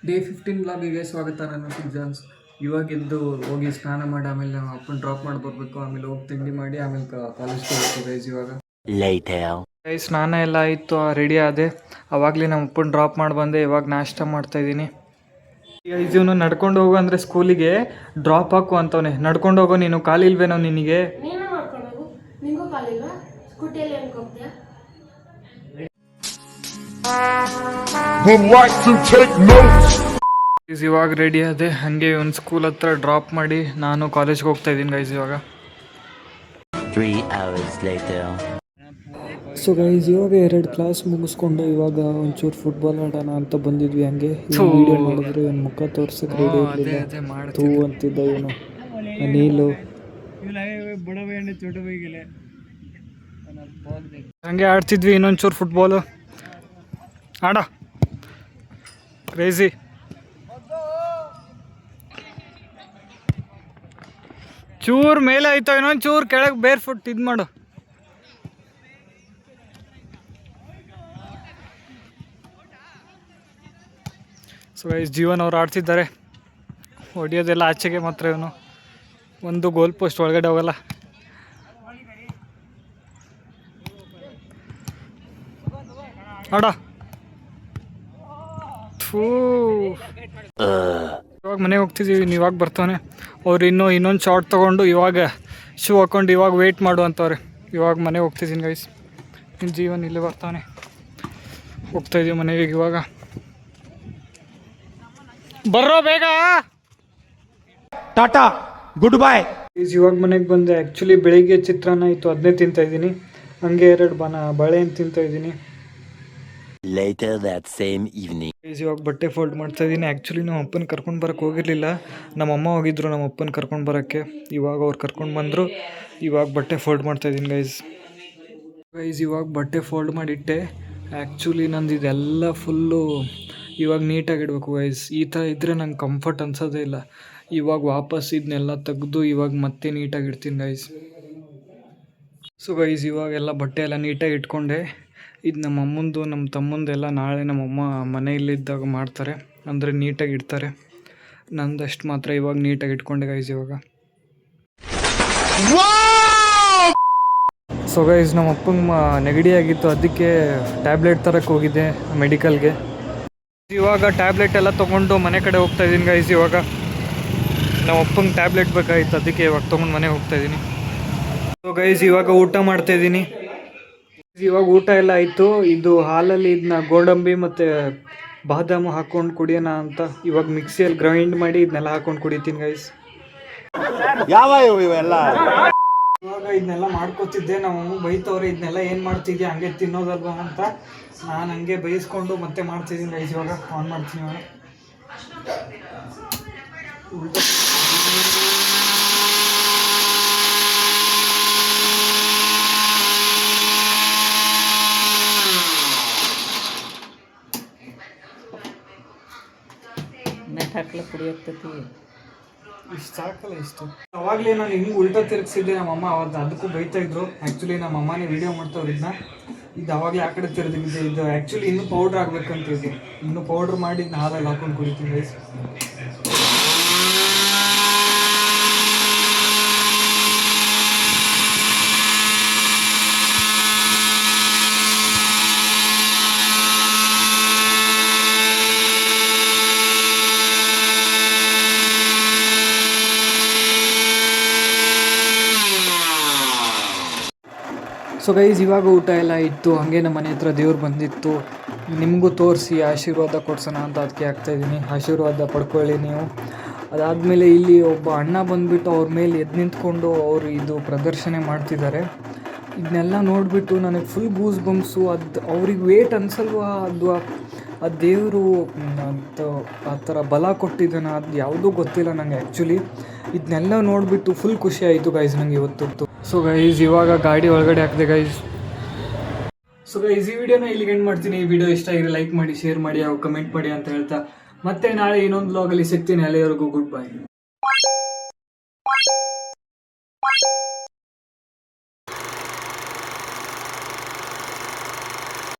Day 15 ಬ್ಲಾಗಿಗೆ ಸ್ವಾಗತ. ನಾನು ಸಿಗ್ಜಾನ್ಸ್. ಇವಾಗಿದ್ದು ಹೋಗಿ ಸ್ನಾನ ಮಾಡಿ ಆಮೇಲೆ ನಮ್ಮ ಅಪ್ಪನ ಡ್ರಾಪ್ ಮಾಡಿ ಬರಬೇಕು. ಆಮೇಲೆ ಹೋಗಿ ತಿಂಡಿ ಮಾಡಿ ಆಮೇಲೆ ಕಾಲೇಜ್ಗೆ ಹೋಗ್ತೀವಿ ಗೈಸ್. ಇವಾಗ ಗೈಸ್ ಸ್ನಾನ ಎಲ್ಲ ಆಯಿತು, ರೆಡಿ ಆದೆ. ಅವಾಗಲೇ ನಮ್ಮ ಅಪ್ಪನ ಡ್ರಾಪ್ ಮಾಡಿ ಬಂದೆ. ಇವಾಗ ನಾಷ್ಟ ಮಾಡ್ತಾಯಿದ್ದೀನಿ. ಗೈಸ್ ಇವನು ನಡ್ಕೊಂಡು ಹೋಗು ಅಂದರೆ ಸ್ಕೂಲಿಗೆ ಡ್ರಾಪ್ ಹಾಕು ಅಂತವನೆ. ನಡ್ಕೊಂಡು ಹೋಗೋ, ನೀನು ಕಾಲಿಲ್ವೇನೋ ನಿನಗೆ? ಇವಾಗ ರೆಡಿ ಅದೇ, ಹಾಗೆ ಒಂದು ಸ್ಕೂಲ್ ಹತ್ರ ಡ್ರಾಪ್ ಮಾಡಿ ನಾನು ಕಾಲೇಜ್ಗೆ ಹೋಗ್ತಾ ಇದ್ದೀನಿ ಗೈಸ್ ಇವಾಗ. ಸೊ ಗೈಸ್ ಇವಾಗ 2 ಕ್ಲಾಸ್ ಮುಗಿಸ್ಕೊಂಡು ಇವಾಗ ಒಂಚೂರು ಫುಟ್ಬಾಲ್ ಆಡೋಣ ಅಂತ ಬಂದಿದ್ವಿ. ಹಂಗೆ ವಿಡಿಯೋ ಮಾಡಿದ್ರು, ಇವನು ಮುಖ ತೋರ್ಸಕ್ಕೆ ರೆಡಿ ಇರಲಿಲ್ಲ. ತೂ ಅಂತಿದ್ದ ಇವನು ನೀಲು. ಹಂಗೆ ಆಡ್ತಿದ್ವಿ ಇನ್ನೊಂಚೂರು ಫುಟ್ಬಾಲು. ಆಡ ಕ್ರೇಜಿ. ಚೂರು ಮೇಲೆ ಆಯ್ತು, ಇನ್ನೊಂದು ಚೂರು ಕೆಳಗೆ ಬೇರ್ ಫುಟ್ ಇದು ಮಾಡು. ಸೊ ಗೈಸ್ ಜೀವನ್ ಅವ್ರು ಆಡ್ತಿದ್ದಾರೆ. ಹೊಡಿಯೋದೆಲ್ಲ ಆಚೆಗೆ ಮಾತ್ರ, ಇವನು ಒಂದು ಗೋಲ್ ಪೋಸ್ಟ್ ಒಳಗಡೆ ಹೋಗಲ್ಲ. ಆಡ ಇವಾಗ ಮನೆಗೆ ಹೋಗ್ತಿದ್ದೀವಿ. ಇವಾಗ ಬರ್ತಾನೆ ಅವ್ರು. ಇನ್ನೊಂದು ಶಾರ್ಟ್ ತೊಗೊಂಡು ಇವಾಗ ಶೂ ಹಾಕ್ಕೊಂಡು ಇವಾಗ ವೆಯ್ಟ್ ಮಾಡು ಅಂತವ್ರೆ. ಇವಾಗ ಮನೆಗೆ ಹೋಗ್ತಿದ್ದೀನಿ ಗೈಸ್. ನಿನ್ನ ಜೀವನ ಇಲ್ಲಿ ಬರ್ತಾನೆ. ಹೋಗ್ತಾಯಿದ್ದೀವಿ ಮನೆಗೆ ಇವಾಗ. ಬರ್ರೋ ಬೇಗ, ಟಾಟಾ ಗುಡ್ ಬಾಯ್. ಇವಾಗ ಮನೆಗೆ ಬಂದೆ. ಆ್ಯಕ್ಚುಲಿ ಬೆಳಿಗ್ಗೆ ಚಿತ್ರಾನ್ನ ಇತ್ತು, ಅದನ್ನೇ ತಿಂತಾಯಿದ್ದೀನಿ. ಹಂಗೆ 2 ಬಾಳೆಹಣ್ಣು ತಿಂತಾಯಿದ್ದೀನಿ. Later that same evening. ಇವಾಗ ಬಟ್ಟೆ ಫೋಲ್ಡ್ ಮಾಡ್ತಾ ಇದ್ದೀನಿ. ಆ್ಯಕ್ಚುಲಿ ನಮ್ಮ ಅಪ್ಪನ ಕರ್ಕೊಂಡು ಬರೋಕ್ಕೆ ಹೋಗಿರಲಿಲ್ಲ. ನಮ್ಮ ಅಮ್ಮ ಹೋಗಿದ್ರು ನಮ್ಮ ಅಪ್ಪನ ಕರ್ಕೊಂಡು ಬರೋಕ್ಕೆ. ಇವಾಗ ಅವ್ರು ಕರ್ಕೊಂಡು ಬಂದರು. ಇವಾಗ ಬಟ್ಟೆ ಫೋಲ್ಡ್ ಮಾಡ್ತಾ ಇದ್ದೀನಿ ಗೈಸ್. ಇವಾಗ ಬಟ್ಟೆ ಫೋಲ್ಡ್ ಮಾಡಿಟ್ಟೆ. ಆ್ಯಕ್ಚುಲಿ ನಂದು ಇದೆಲ್ಲ ಫುಲ್ಲು ಇವಾಗ ನೀಟಾಗಿ ಇಡಬೇಕು ಗೈಸ್. ಈ ಥರ ಇದ್ದರೆ ನಂಗೆ ಕಂಫರ್ಟ್ ಅನ್ಸೋದೇ ಇಲ್ಲ. ಇವಾಗ ವಾಪಸ್ ಇದನ್ನೆಲ್ಲ ತೆಗೆದು ಇವಾಗ ಮತ್ತೆ ನೀಟಾಗಿ ಇಡ್ತೀನಿ ಗೈಸ್. ಸೊ ಗೈಸ್ ಇವಾಗೆಲ್ಲ ಬಟ್ಟೆ ಎಲ್ಲ ನೀಟಾಗಿ ಇಟ್ಕೊಂಡೆ. ಇದು ನಮ್ಮ ಅಮ್ಮಂದು ನಮ್ಮ ತಮ್ಮಂದೆಲ್ಲ ನಾಳೆ ನಮ್ಮಮ್ಮ ಮನೆಯಲ್ಲಿದ್ದಾಗ ಮಾಡ್ತಾರೆ, ಅಂದರೆ ನೀಟಾಗಿ ಇಡ್ತಾರೆ. ನಂದಷ್ಟು ಮಾತ್ರ ಇವಾಗ ನೀಟಾಗಿ ಇಟ್ಕೊಂಡೆ ಗೈಸ್ ಇವಾಗ. ಸೊ ಗೈಸ್ ನಮ್ಮ ಅಪ್ಪಂಗೆ ನೆಗಡಿ ಆಗಿತ್ತು, ಅದಕ್ಕೆ ಟ್ಯಾಬ್ಲೆಟ್ ತರಕ್ಕೆ ಹೋಗಿದ್ದೆ ಮೆಡಿಕಲ್ಗೆ. ಇವಾಗ ಟ್ಯಾಬ್ಲೆಟ್ ಎಲ್ಲ ತೊಗೊಂಡು ಮನೆ ಕಡೆ ಹೋಗ್ತಾ ಇದ್ದೀನಿ ಗೈಸ್. ಇವಾಗ ನಮ್ಮ ಅಪ್ಪಂಗೆ ಟ್ಯಾಬ್ಲೆಟ್ ಬೇಕಾಗಿತ್ತು, ಅದಕ್ಕೆ ಇವಾಗ ತೊಗೊಂಡು ಮನೆಗೆ ಹೋಗ್ತಾಯಿದ್ದೀನಿ. ಸೊ ಗೈಸ್ ಇವಾಗ ಊಟ ಮಾಡ್ತಾಯಿದ್ದೀನಿ. ಇವಾಗ ಊಟ ಎಲ್ಲ ಆಯಿತು. ಇದು ಹಾಲಲ್ಲಿ ಇದನ್ನ ಗೋಡಂಬಿ ಮತ್ತು ಬಾದಾಮು ಹಾಕ್ಕೊಂಡು ಕುಡಿಯೋಣ ಅಂತ ಇವಾಗ ಮಿಕ್ಸಿಯಲ್ಲಿ ಗ್ರೈಂಡ್ ಮಾಡಿ ಇದನ್ನೆಲ್ಲ ಹಾಕ್ಕೊಂಡು ಕುಡಿತೀನಿ ಗೈಸ್. ಇವೆಲ್ಲ ಇವಾಗ ಇದನ್ನೆಲ್ಲ ಮಾಡ್ಕೊತಿದ್ದೆ. ನಮ್ಮ ಬೈತವ್ರೆ, ಇದನ್ನೆಲ್ಲ ಏನು ಮಾಡ್ತಿದ್ದೆ ಹಂಗೆ ತಿನ್ನೋದಲ್ವಾ ಅಂತ. ನಾನು ಹಂಗೆ ಬೈಸ್ಕೊಂಡು ಮತ್ತೆ ಮಾಡ್ತಿದ್ದೀನಿ ಗೈಸ್. ಇವಾಗ ಆನ್ ಮಾಡ್ತೀನಿ. ಇವಾಗ ಹಾಕ್ಲ ಪುಡಿ ಆಗ್ತೈತಿ. ಇಷ್ಟು ಸಾಕಲ್ಲ ಇಷ್ಟು. ಅವಾಗಲೇ ನಾನು ಹಿಂಗೆ ಉಲ್ಟಾ ತಿರುಗಿಸಿದ್ದೆ. ನಮ್ಮಮ್ಮ ಅವತ್ತು ಅದಕ್ಕೂ ಬೈತಾ ಇದ್ರು. ಆ್ಯಕ್ಚುಲಿ ನಮ್ಮ ಅಮ್ಮನೇ ವೀಡಿಯೋ ಮಾಡ್ತಾವ್ರು ಇದನ್ನ. ಇದು ಅವಾಗಲೇ ಆ ಕಡೆ ತಿರುಗಿದ್ದೆ. ಇದು ಆ್ಯಕ್ಚುಲಿ ಇನ್ನೂ ಪೌಡ್ರ್ ಆಗ್ಬೇಕಂತ ಇದು. ಇನ್ನೂ ಪೌಡ್ರ್ ಮಾಡಿ ಇದನ್ನ ಹಾಲಲ್ಲಿ ಹಾಕೊಂಡು ಕುಡಿತೀನಿ ಗೈಸ್. ಸೊ ಗೈಸ್ ಇವಾಗ ಊಟ ಎಲ್ಲ ಇತ್ತು. ಹಾಗೆ ನಮ್ಮ ಮನೆ ಹತ್ರ ದೇವ್ರು ಬಂದಿತ್ತು. ನಿಮಗೂ ತೋರಿಸಿ ಆಶೀರ್ವಾದ ಕೊಡ್ಸೋಣ ಅಂತ ಅದಕ್ಕೆ ಹಾಕ್ತಾಯಿದ್ದೀನಿ. ಆಶೀರ್ವಾದ ಪಡ್ಕೊಳ್ಳಿ ನೀವು. ಅದಾದಮೇಲೆ ಇಲ್ಲಿ ಒಬ್ಬ ಅಣ್ಣ ಬಂದುಬಿಟ್ಟು ಅವ್ರ ಮೇಲೆ ಎದ್ದು ನಿಂತ್ಕೊಂಡು ಅವರು ಇದು ಪ್ರದರ್ಶನ ಮಾಡ್ತಿದ್ದಾರೆ. ಇದನ್ನೆಲ್ಲ ನೋಡಿಬಿಟ್ಟು ನನಗೆ ಫುಲ್ ಗೂಸ್ ಬಂಪ್ಸು. ಅದು ಅವ್ರಿಗೆ ವೇಟ್ ಅನ್ಸಲ್ವಾ? ಆ ದೇವರು ಅದು ಆ ಥರ ಬಲ ಕೊಟ್ಟಿದ್ದಾನೆ, ಅದು ಯಾವುದೂ ಗೊತ್ತಿಲ್ಲ ನನಗೆ ಆ್ಯಕ್ಚುಲಿ. ಇದನ್ನೆಲ್ಲ ನೋಡಿಬಿಟ್ಟು ಫುಲ್ ಖುಷಿ ಆಯಿತು ಗೈಸ್ ನನಗೆ ಇವತ್ತು. ಸೊ ಗೈಸ್ ಇವಾಗ ಗಾಡಿ ಒಳಗಡೆ ಹಾಕಿದೆ ಗೈಸ್. ಸೊ ಗೈಸ್ ಈ ವಿಡಿಯೋನ ಇಲ್ಲಿಗೆ ಎಂಡ್ ಮಾಡ್ತೀನಿ. ಈ ವಿಡಿಯೋ ಇಷ್ಟ ಆಗಿದ್ರೆ ಲೈಕ್ ಮಾಡಿ, ಶೇರ್ ಮಾಡಿ, ಹಾಗೂ ಕಮೆಂಟ್ ಮಾಡಿ ಅಂತ ಹೇಳ್ತಾ ಮತ್ತೆ ನಾಳೆ ಇನ್ನೊಂದು ವ್ಲಾಗಲ್ಲಿ ಸಿಗ್ತೀನಿ. ಅಲ್ಲಿವರೆಗೂ ಗುಡ್ ಬೈ.